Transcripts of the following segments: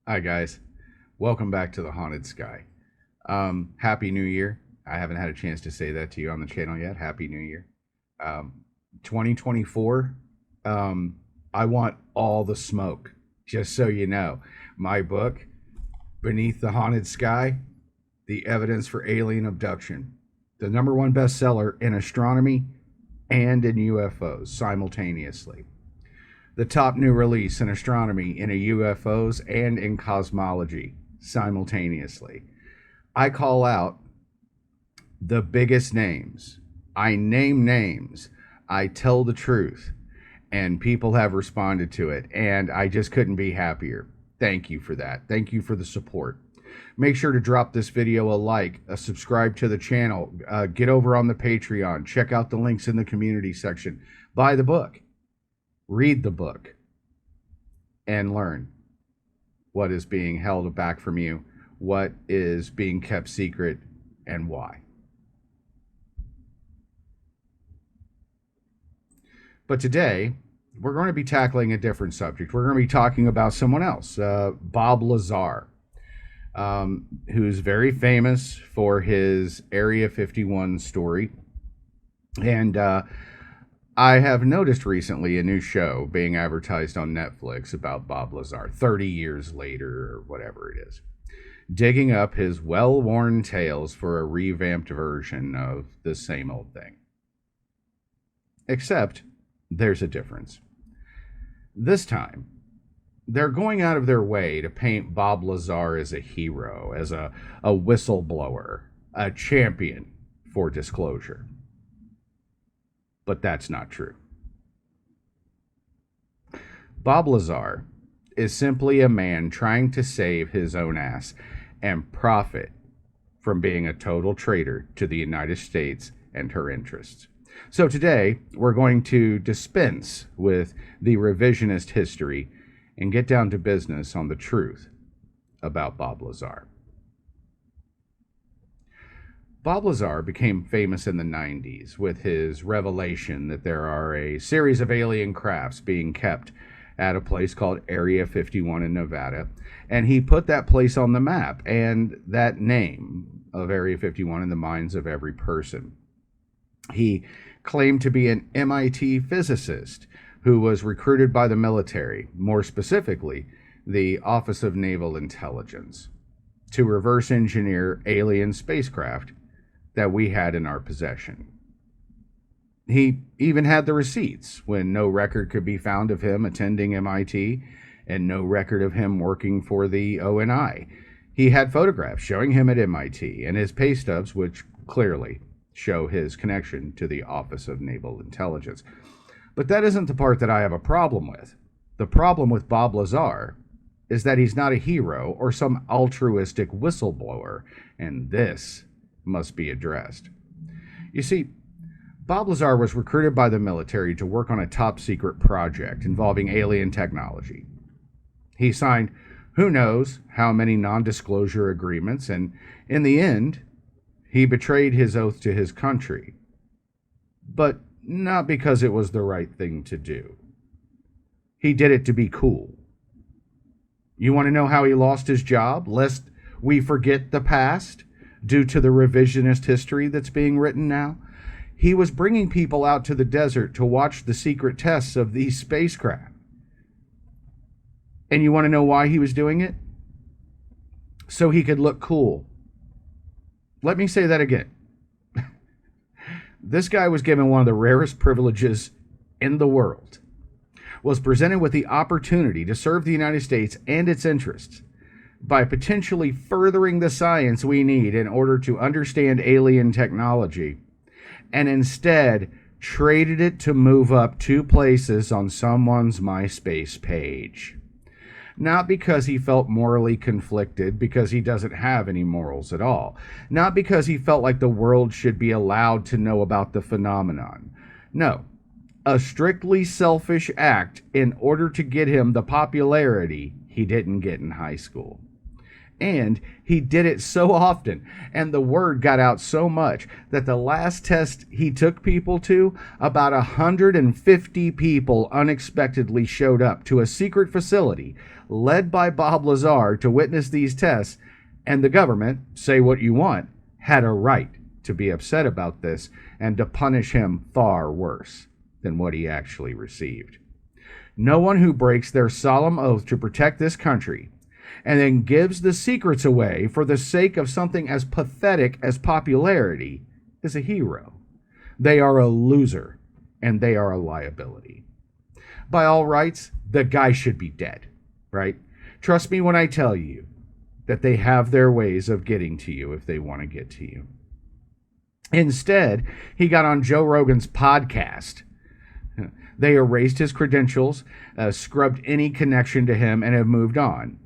Hi, guys. Welcome back to the Haunted Sky. Happy New Year. I haven't had a chance to say that to you on the channel yet. Happy New Year. Um, 2024, I want all the smoke. Just so you know, my book, Beneath the Haunted Sky, The Evidence for Alien Abduction, the number one bestseller in astronomy and in UFOs simultaneously. The top new release in astronomy, in UFOs, and in cosmology simultaneously. I call out the biggest names. I name names. I tell the truth. And people have responded to it. And I just couldn't be happier. Thank you for that. Thank you for the support. Make sure to drop this video a like, subscribe to the channel, get over on the Patreon, check out the links in the community section, buy the book. Read the book and learn what is being held back from you, what is being kept secret, and why. But today, we're going to be tackling a different subject. We're going to be talking about someone else, Bob Lazar, who's very famous for his Area 51 story. And I have noticed recently a new show being advertised on Netflix about Bob Lazar, 30 years later, or whatever it is, digging up his well-worn tales for a revamped version of the same old thing. Except, there's a difference. This time, they're going out of their way to paint Bob Lazar as a hero, as a whistleblower, a champion for disclosure. But that's not true. Bob Lazar is simply a man trying to save his own ass and profit from being a total traitor to the United States and her interests. So today, we're going to dispense with the revisionist history and get down to business on the truth about Bob Lazar. Bob Lazar became famous in the 90s with his revelation that there are a series of alien crafts being kept at a place called Area 51 in Nevada. And he put that place on the map and that name of Area 51 in the minds of every person. He claimed to be an MIT physicist who was recruited by the military, more specifically, the Office of Naval Intelligence, to reverse engineer alien spacecraft that we had in our possession. He even had the receipts when no record could be found of him attending MIT and no record of him working for the ONI. He had photographs showing him at MIT and his pay stubs, which clearly show his connection to the Office of Naval Intelligence. But that isn't the part that I have a problem with. The problem with Bob Lazar is that he's not a hero or some altruistic whistleblower, and this must be addressed. You see, Bob Lazar was recruited by the military to work on a top secret project involving alien technology. He signed who knows how many non-disclosure agreements, and in the end, he betrayed his oath to his country. But not because it was the right thing to do. He did it to be cool. You want to know how he lost his job, lest we forget the past? Due to the revisionist history that's being written now, he was bringing people out to the desert to watch the secret tests of these spacecraft. And you want to know why he was doing it? So he could look cool. Let me say that again. This guy was given one of the rarest privileges in the world, was presented with the opportunity to serve the United States and its interests by potentially furthering the science we need in order to understand alien technology, and instead traded it to move up 2 places on someone's MySpace page. Not because he felt morally conflicted, because he doesn't have any morals at all. Not because he felt like the world should be allowed to know about the phenomenon. No, a strictly selfish act in order to get him the popularity he didn't get in high school. And he did it so often, and the word got out so much that the last test he took people to, about 150 people unexpectedly showed up to a secret facility led by Bob Lazar to witness these tests, and the government, say what you want, had a right to be upset about this and to punish him far worse than what he actually received. No one who breaks their solemn oath to protect this country and then gives the secrets away for the sake of something as pathetic as popularity is a hero. They are a loser, and they are a liability. By all rights, the guy should be dead, right? Trust me when I tell you that they have their ways of getting to you if they want to get to you. Instead, he got on Joe Rogan's podcast. They erased his credentials, scrubbed any connection to him, and have moved on.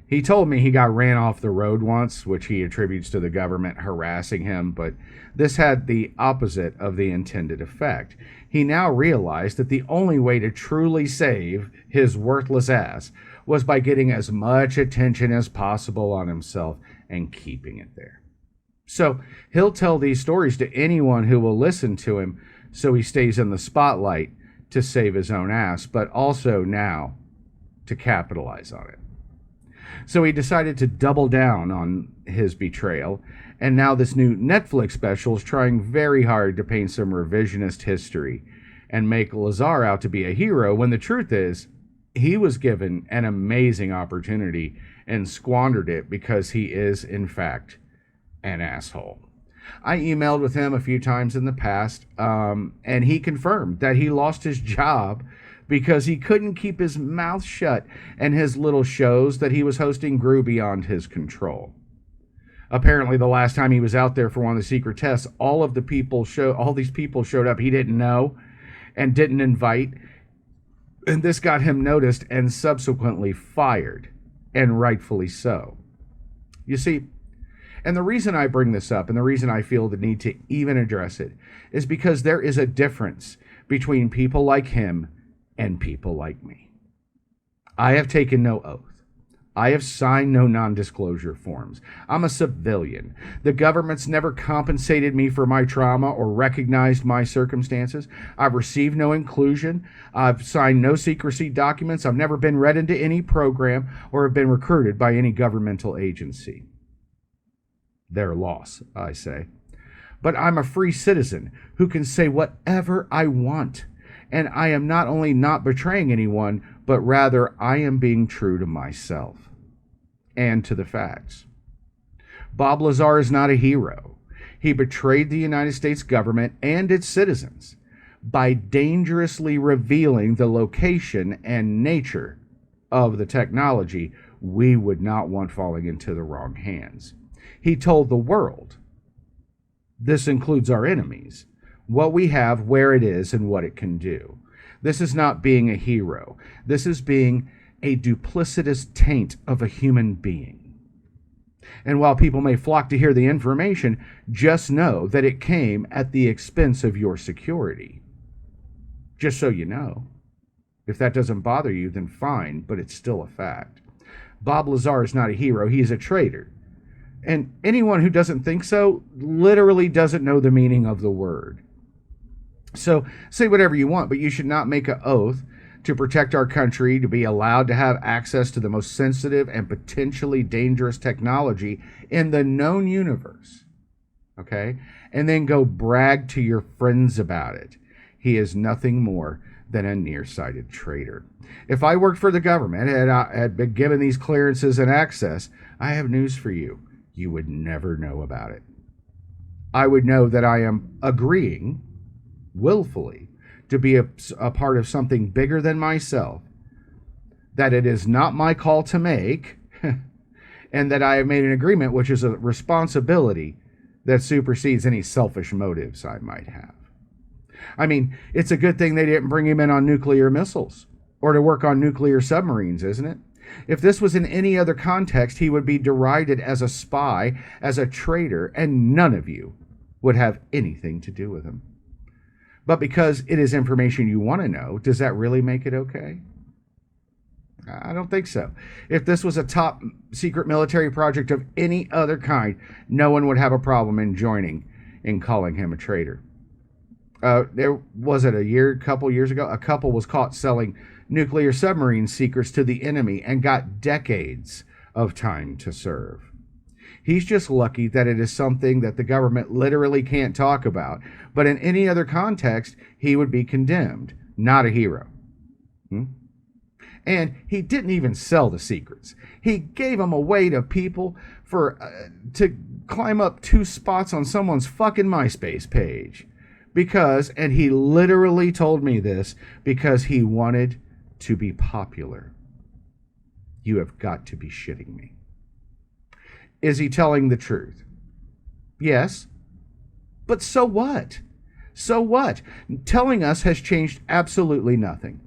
He told me he got ran off the road once, which he attributes to the government harassing him, but this had the opposite of the intended effect. He now realized that the only way to truly save his worthless ass was by getting as much attention as possible on himself and keeping it there. So he'll tell these stories to anyone who will listen to him, so he stays in the spotlight to save his own ass, but also now to capitalize on it. So he decided to double down on his betrayal, and now this new Netflix special is trying very hard to paint some revisionist history and make Lazar out to be a hero, when the truth is, he was given an amazing opportunity and squandered it because he is, in fact, an asshole. I emailed with him a few times in the past, and he confirmed that he lost his job because he couldn't keep his mouth shut, and his little shows that he was hosting grew beyond his control. Apparently, the last time he was out there for one of the secret tests, all these people showed up he didn't know and didn't invite, and this got him noticed and subsequently fired, and rightfully so. You see, and the reason I bring this up, and the reason I feel the need to even address it, is because there is a difference between people like him and people like me. I have taken no oath. I have signed no non-disclosure forms. I'm a civilian. The government's never compensated me for my trauma or recognized my circumstances. I've received no inclusion. I've signed no secrecy documents. I've never been read into any program or have been recruited by any governmental agency. Their loss, I say. But I'm a free citizen who can say whatever I want. And I am not only not betraying anyone, but rather I am being true to myself and to the facts. Bob Lazar is not a hero. He betrayed the United States government and its citizens by dangerously revealing the location and nature of the technology we would not want falling into the wrong hands. He told the world, this includes our enemies, what we have, where it is, and what it can do. This is not being a hero. This is being a duplicitous taint of a human being. And while people may flock to hear the information, just know that it came at the expense of your security. Just so you know. If that doesn't bother you, then fine, but it's still a fact. Bob Lazar is not a hero. He is a traitor. And anyone who doesn't think so literally doesn't know the meaning of the word. So say whatever you want, but you should not make an oath to protect our country, to be allowed to have access to the most sensitive and potentially dangerous technology in the known universe, okay? And then go brag to your friends about it. He is nothing more than a nearsighted traitor. If I worked for the government and I had been given these clearances and access, I have news for you. You would never know about it. I would know that I am agreeing willfully to be a part of something bigger than myself, that it is not my call to make, and that I have made an agreement which is a responsibility that supersedes any selfish motives I might have. I mean, it's a good thing they didn't bring him in on nuclear missiles or to work on nuclear submarines, isn't it? If this was in any other context, he would be derided as a spy, as a traitor, and none of you would have anything to do with him. But because it is information you want to know, does that really make it okay? I don't think so. If this was a top secret military project of any other kind, no one would have a problem in joining in calling him a traitor. There was it a couple years ago, a couple was caught selling nuclear submarine secrets to the enemy and got decades of time to serve. He's just lucky that it is something that the government literally can't talk about, but in any other context, he would be condemned, not a hero. And he didn't even sell the secrets. He gave them away to people to climb up 2 spots on someone's fucking MySpace page. Because, and he literally told me this, because he wanted to be popular. You have got to be shitting me. Is he telling the truth? Yes. But so what? So what? Telling us has changed absolutely nothing.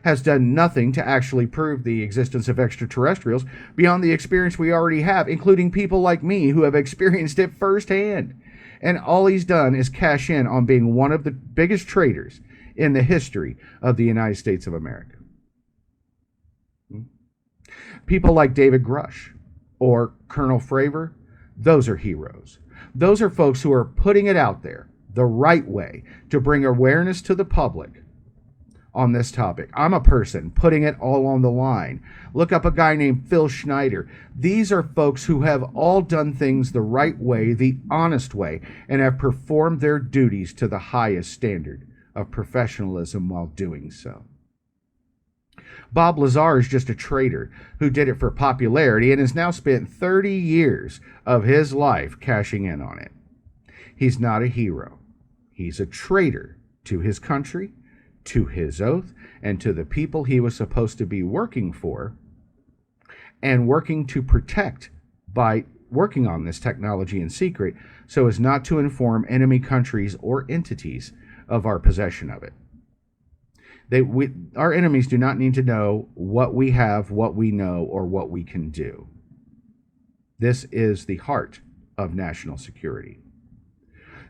Has done nothing to actually prove the existence of extraterrestrials beyond the experience we already have, including people like me who have experienced it firsthand. And all he's done is cash in on being one of the biggest traitors in the history of the United States of America. People like David Grush or Colonel Fravor, those are heroes. Those are folks who are putting it out there the right way to bring awareness to the public on this topic. I'm a person putting it all on the line. Look up a guy named Phil Schneider. These are folks who have all done things the right way, the honest way, and have performed their duties to the highest standard of professionalism while doing so. Bob Lazar is just a traitor who did it for popularity and has now spent 30 years of his life cashing in on it. He's not a hero. He's a traitor to his country, to his oath, and to the people he was supposed to be working for and working to protect by working on this technology in secret so as not to inform enemy countries or entities of our possession of it. Our enemies do not need to know what we have, what we know, or what we can do. This is the heart of national security.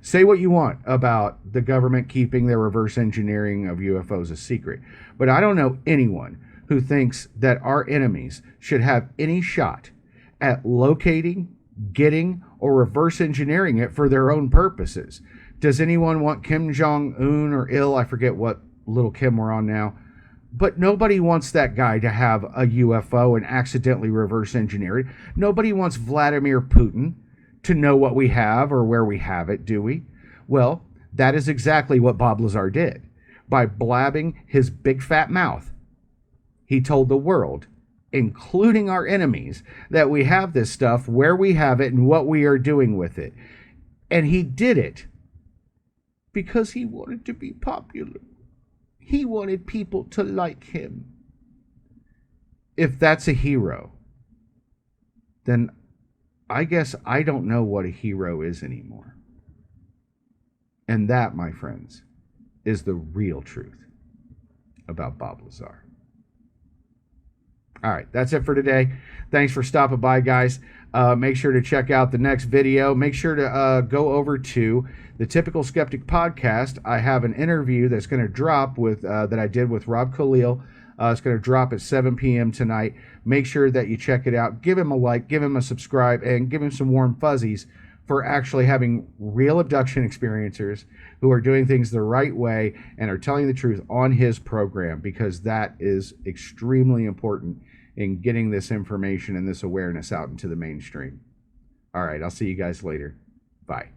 Say what you want about the government keeping their reverse engineering of UFOs a secret, but I don't know anyone who thinks that our enemies should have any shot at locating, getting, or reverse engineering it for their own purposes. Does anyone want Kim Jong-un or I forget what little Kim we're on now, but nobody wants that guy to have a UFO and accidentally reverse engineer it. Nobody wants Vladimir Putin to know what we have or where we have it, do we? Well, that is exactly what Bob Lazar did. By blabbing his big fat mouth, he told the world, including our enemies, that we have this stuff, where we have it, and what we are doing with it. And he did it because he wanted to be popular. He wanted people to like him. If that's a hero, then I guess I don't know what a hero is anymore. And that, my friends, is the real truth about Bob Lazar. All right, that's it for today. Thanks for stopping by, guys. Make sure to check out the next video. Make sure to go over to the Typical Skeptic podcast. I have an interview that's going to drop with that I did with Rob Khalil. It's going to drop at 7 p.m. tonight. Make sure that you check it out. Give him a like, give him a subscribe, and give him some warm fuzzies for actually having real abduction experiencers who are doing things the right way and are telling the truth on his program, because that is extremely important in getting this information and this awareness out into the mainstream. All right, I'll see you guys later. Bye.